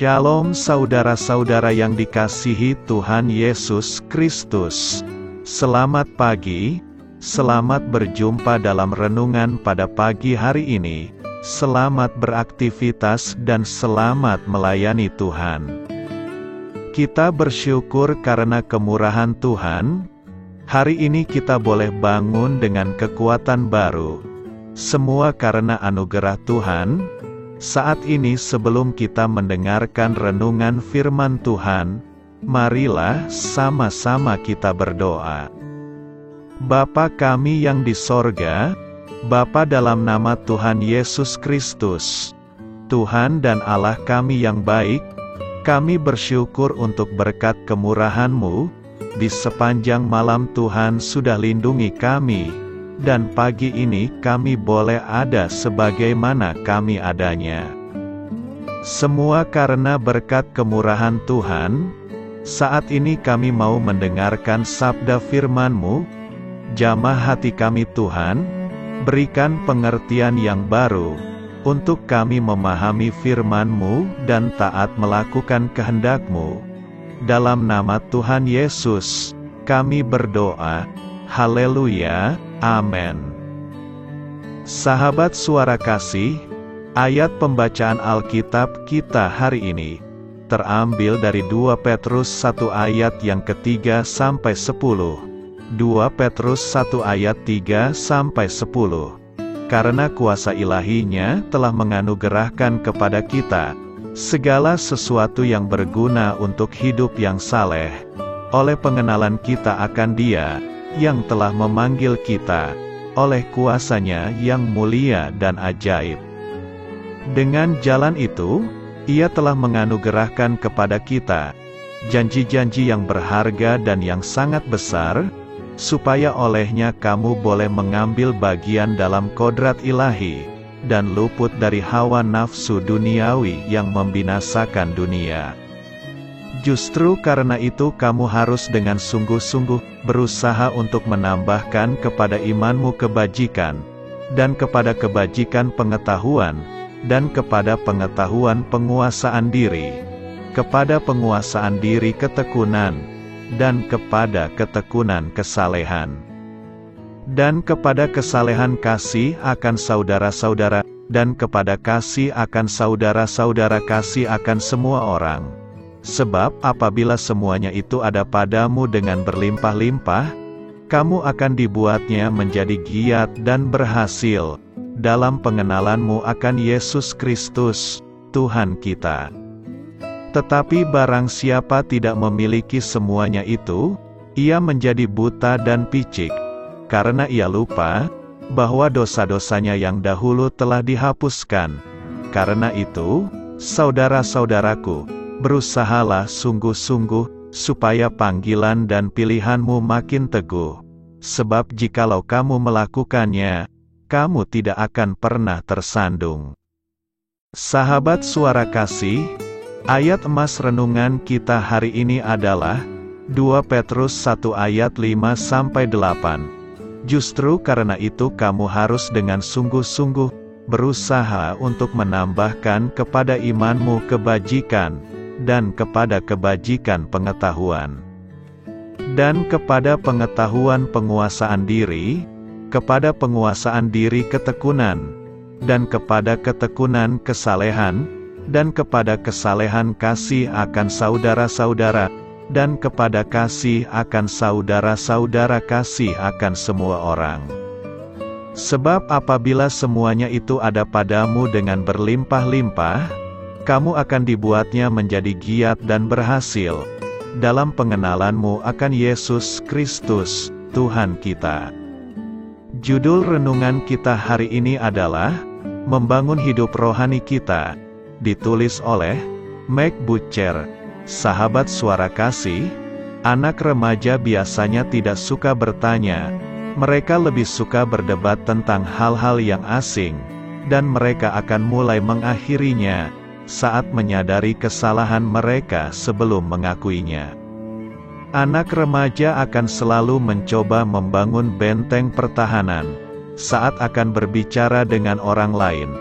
Shalom saudara-saudara yang dikasihi Tuhan Yesus Kristus. Selamat pagi, selamat berjumpa dalam renungan pada pagi hari ini. Selamat beraktivitas dan selamat melayani Tuhan. Kita bersyukur karena kemurahan Tuhan. Hari ini kita boleh bangun dengan kekuatan baru. Semua karena anugerah Tuhan. Saat ini sebelum kita mendengarkan renungan firman Tuhan, marilah sama-sama kita berdoa. Bapa kami yang di sorga, Bapa dalam nama Tuhan Yesus Kristus, Tuhan dan Allah kami yang baik, kami bersyukur untuk berkat kemurahan-Mu, di sepanjang malam Tuhan sudah lindungi kami, dan pagi ini kami boleh ada sebagaimana kami adanya. Semua karena berkat kemurahan Tuhan. Saat ini kami mau mendengarkan sabda firman-Mu. Jamah hati kami Tuhan, berikan pengertian yang baru, untuk kami memahami firman-Mu dan taat melakukan kehendak-Mu. Dalam nama Tuhan Yesus, kami berdoa. Haleluya. Amin. Sahabat suara kasih, ayat pembacaan Alkitab kita hari ini terambil dari 2 Petrus 1 ayat yang ketiga sampai 10. 2 Petrus 1 ayat 3 sampai 10. Karena kuasa ilahinya telah menganugerahkan kepada kita segala sesuatu yang berguna untuk hidup yang saleh, oleh pengenalan kita akan Dia yang telah memanggil kita, oleh kuasa-Nya yang mulia dan ajaib. Dengan jalan itu, Ia telah menganugerahkan kepada kita janji-janji yang berharga dan yang sangat besar, supaya olehnya kamu boleh mengambil bagian dalam kodrat ilahi, dan luput dari hawa nafsu duniawi yang membinasakan dunia. Justru karena itu kamu harus dengan sungguh-sungguh berusaha untuk menambahkan kepada imanmu kebajikan, dan kepada kebajikan pengetahuan, dan kepada pengetahuan penguasaan diri, kepada penguasaan diri ketekunan, dan kepada ketekunan kesalehan, dan kepada kesalehan kasih akan saudara-saudara, dan kepada kasih akan saudara-saudara, kasih akan semua orang. Sebab apabila semuanya itu ada padamu dengan berlimpah-limpah, kamu akan dibuatnya menjadi giat dan berhasil dalam pengenalanmu akan Yesus Kristus, Tuhan kita. Tetapi barang siapa tidak memiliki semuanya itu, ia menjadi buta dan picik, karena ia lupa bahwa dosa-dosanya yang dahulu telah dihapuskan. Karena itu, saudara-saudaraku, berusahalah sungguh-sungguh, supaya panggilan dan pilihanmu makin teguh. Sebab jikalau kamu melakukannya, kamu tidak akan pernah tersandung. Sahabat suara kasih, ayat emas renungan kita hari ini adalah 2 Petrus 1 ayat 5-8. Justru karena itu kamu harus dengan sungguh-sungguh berusaha untuk menambahkan kepada imanmu kebajikan, dan kepada kebajikan pengetahuan, dan kepada pengetahuan penguasaan diri, kepada penguasaan diri ketekunan, dan kepada ketekunan kesalehan, dan kepada kesalehan kasih akan saudara-saudara, dan kepada kasih akan saudara-saudara, kasih akan semua orang. Sebab apabila semuanya itu ada padamu dengan berlimpah-limpah, kamu akan dibuatnya menjadi giat dan berhasil dalam pengenalanmu akan Yesus Kristus, Tuhan kita. Judul renungan kita hari ini adalah Membangun Hidup Rohani Kita, ditulis oleh Meg Butcher. Sahabat suara kasih, anak remaja biasanya tidak suka bertanya. Mereka lebih suka berdebat tentang hal-hal yang asing, dan mereka akan mulai mengakhirinya saat menyadari kesalahan mereka sebelum mengakuinya. Anak remaja akan selalu mencoba membangun benteng pertahanan saat akan berbicara dengan orang lain.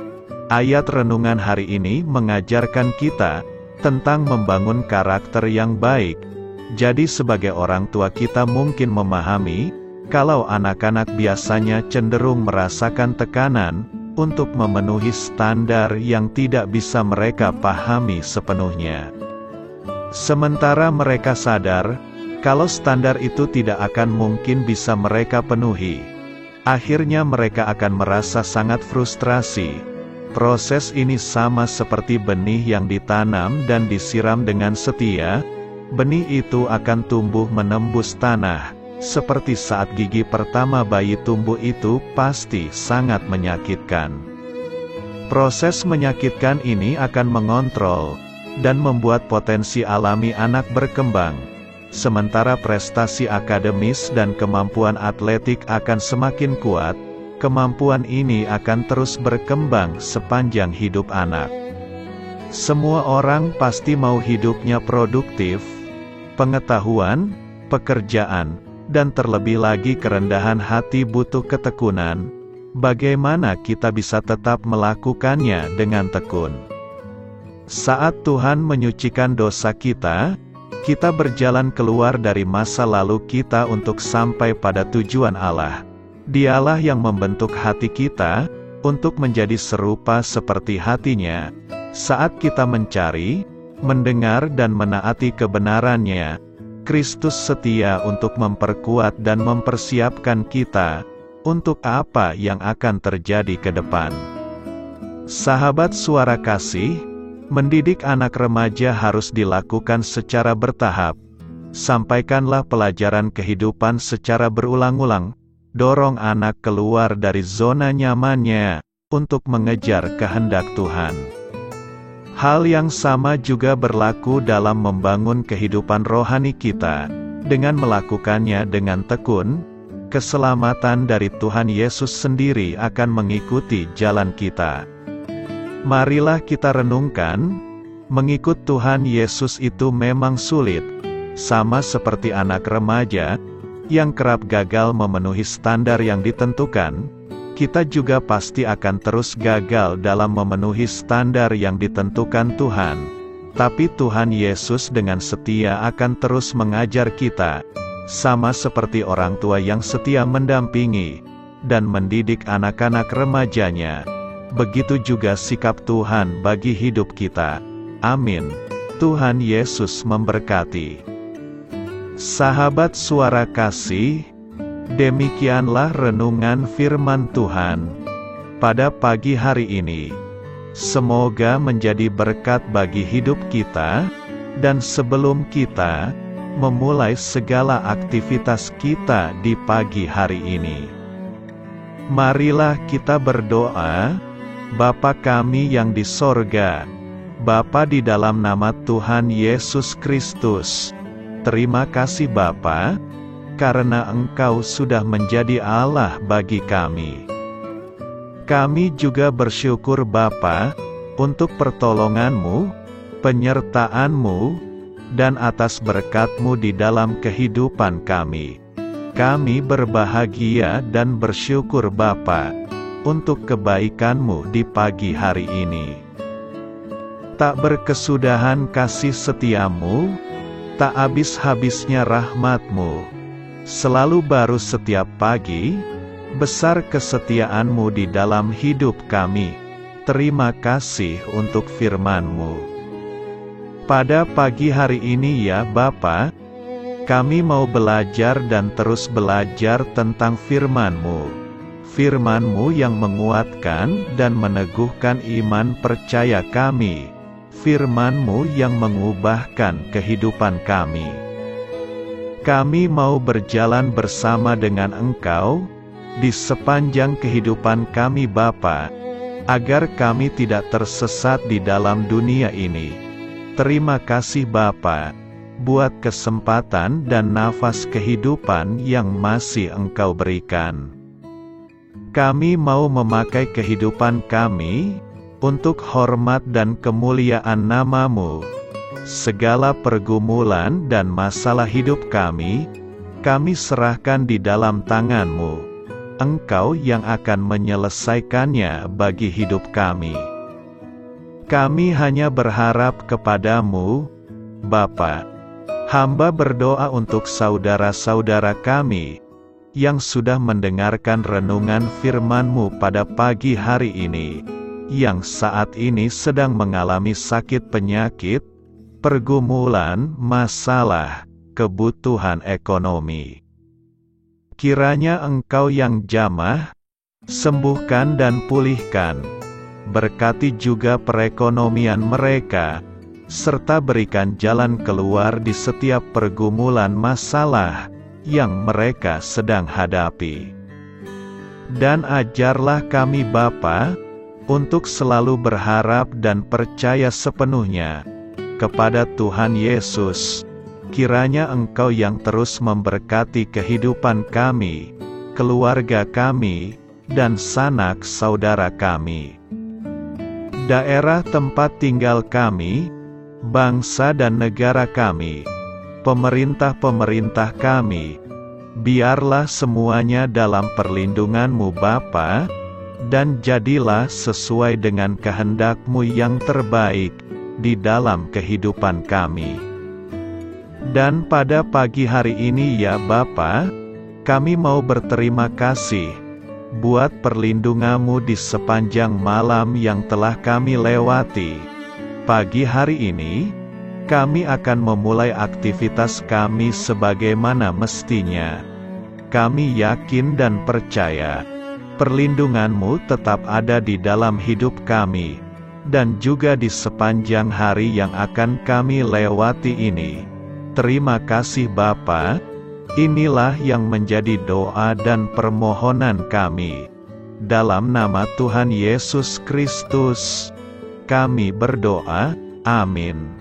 Ayat renungan hari ini mengajarkan kita tentang membangun karakter yang baik. Jadi sebagai orang tua kita mungkin memahami, kalau anak-anak biasanya cenderung merasakan tekanan untuk memenuhi standar yang tidak bisa mereka pahami sepenuhnya. Sementara mereka sadar, kalau standar itu tidak akan mungkin bisa mereka penuhi. Akhirnya mereka akan merasa sangat frustrasi. Proses ini sama seperti benih yang ditanam dan disiram dengan setia. Benih itu akan tumbuh menembus tanah. Seperti saat gigi pertama bayi tumbuh itu pasti sangat menyakitkan. Proses menyakitkan ini akan mengontrol dan membuat potensi alami anak berkembang. Sementara prestasi akademis dan kemampuan atletik akan semakin kuat, kemampuan ini akan terus berkembang sepanjang hidup anak. Semua orang pasti mau hidupnya produktif, pengetahuan, pekerjaan, dan terlebih lagi kerendahan hati butuh ketekunan. Bagaimana kita bisa tetap melakukannya dengan tekun? Saat Tuhan menyucikan dosa kita berjalan keluar dari masa lalu kita untuk sampai pada tujuan Allah. Dialah yang membentuk hati kita untuk menjadi serupa seperti hatinya. Saat kita mencari, mendengar dan menaati kebenarannya, Kristus setia untuk memperkuat dan mempersiapkan kita untuk apa yang akan terjadi ke depan. Sahabat Suara Kasih, mendidik anak remaja harus dilakukan secara bertahap. Sampaikanlah pelajaran kehidupan secara berulang-ulang. Dorong anak keluar dari zona nyamannya untuk mengejar kehendak Tuhan. Hal yang sama juga berlaku dalam membangun kehidupan rohani kita. Dengan melakukannya dengan tekun, keselamatan dari Tuhan Yesus sendiri akan mengikuti jalan kita. Marilah kita renungkan, mengikut Tuhan Yesus itu memang sulit. Sama seperti anak remaja, yang kerap gagal memenuhi standar yang ditentukan, kita juga pasti akan terus gagal dalam memenuhi standar yang ditentukan Tuhan. Tapi Tuhan Yesus dengan setia akan terus mengajar kita, sama seperti orang tua yang setia mendampingi dan mendidik anak-anak remajanya. Begitu juga sikap Tuhan bagi hidup kita. Amin. Tuhan Yesus memberkati. Sahabat Suara Kasih, demikianlah renungan firman Tuhan pada pagi hari ini. Semoga menjadi berkat bagi hidup kita, dan sebelum kita memulai segala aktivitas kita di pagi hari ini, marilah kita berdoa. Bapa kami yang di sorga, Bapa di dalam nama Tuhan Yesus Kristus, terima kasih Bapa, karena Engkau sudah menjadi Allah bagi kami. Kami juga bersyukur Bapa, untuk pertolongan-Mu, penyertaan-Mu, dan atas berkat-Mu di dalam kehidupan kami. Kami berbahagia dan bersyukur Bapa, untuk kebaikan-Mu di pagi hari ini. Tak berkesudahan kasih setia-Mu, tak habis-habisnya rahmat-Mu. Selalu baru setiap pagi, besar kesetiaan-Mu di dalam hidup kami. Terima kasih untuk firman-Mu. Pada pagi hari ini ya Bapa, kami mau belajar dan terus belajar tentang firman-Mu. Firman-Mu yang menguatkan dan meneguhkan iman percaya kami. Firman-Mu yang mengubahkan kehidupan kami. Kami mau berjalan bersama dengan Engkau di sepanjang kehidupan kami Bapa, agar kami tidak tersesat di dalam dunia ini. Terima kasih Bapa, buat kesempatan dan nafas kehidupan yang masih Engkau berikan. Kami mau memakai kehidupan kami untuk hormat dan kemuliaan nama-Mu. Segala pergumulan dan masalah hidup kami serahkan di dalam tangan-Mu. Engkau yang akan menyelesaikannya bagi hidup kami. Kami hanya berharap kepadamu, Bapa. Hamba berdoa untuk saudara-saudara kami, yang sudah mendengarkan renungan firman-Mu pada pagi hari ini, yang saat ini sedang mengalami sakit penyakit, pergumulan, masalah, kebutuhan ekonomi. Kiranya Engkau yang jamah, sembuhkan dan pulihkan. Berkati juga perekonomian mereka, serta berikan jalan keluar di setiap pergumulan masalah yang mereka sedang hadapi. Dan ajarlah kami Bapa, untuk selalu berharap dan percaya sepenuhnya kepada Tuhan Yesus. Kiranya Engkau yang terus memberkati kehidupan kami, keluarga kami, dan sanak saudara kami. Daerah tempat tinggal kami, bangsa dan negara kami, pemerintah-pemerintah kami, biarlah semuanya dalam perlindungan-Mu Bapa, dan jadilah sesuai dengan kehendak-Mu yang terbaik di dalam kehidupan kami. Dan pada pagi hari ini ya Bapa, kami mau berterima kasih buat perlindungan-Mu di sepanjang malam yang telah kami lewati. Pagi hari ini, kami akan memulai aktivitas kami sebagaimana mestinya. Kami yakin dan percaya, perlindungan-Mu tetap ada di dalam hidup kami, dan juga di sepanjang hari yang akan kami lewati ini. Terima kasih Bapa. Inilah yang menjadi doa dan permohonan kami. Dalam nama Tuhan Yesus Kristus, kami berdoa. Amin.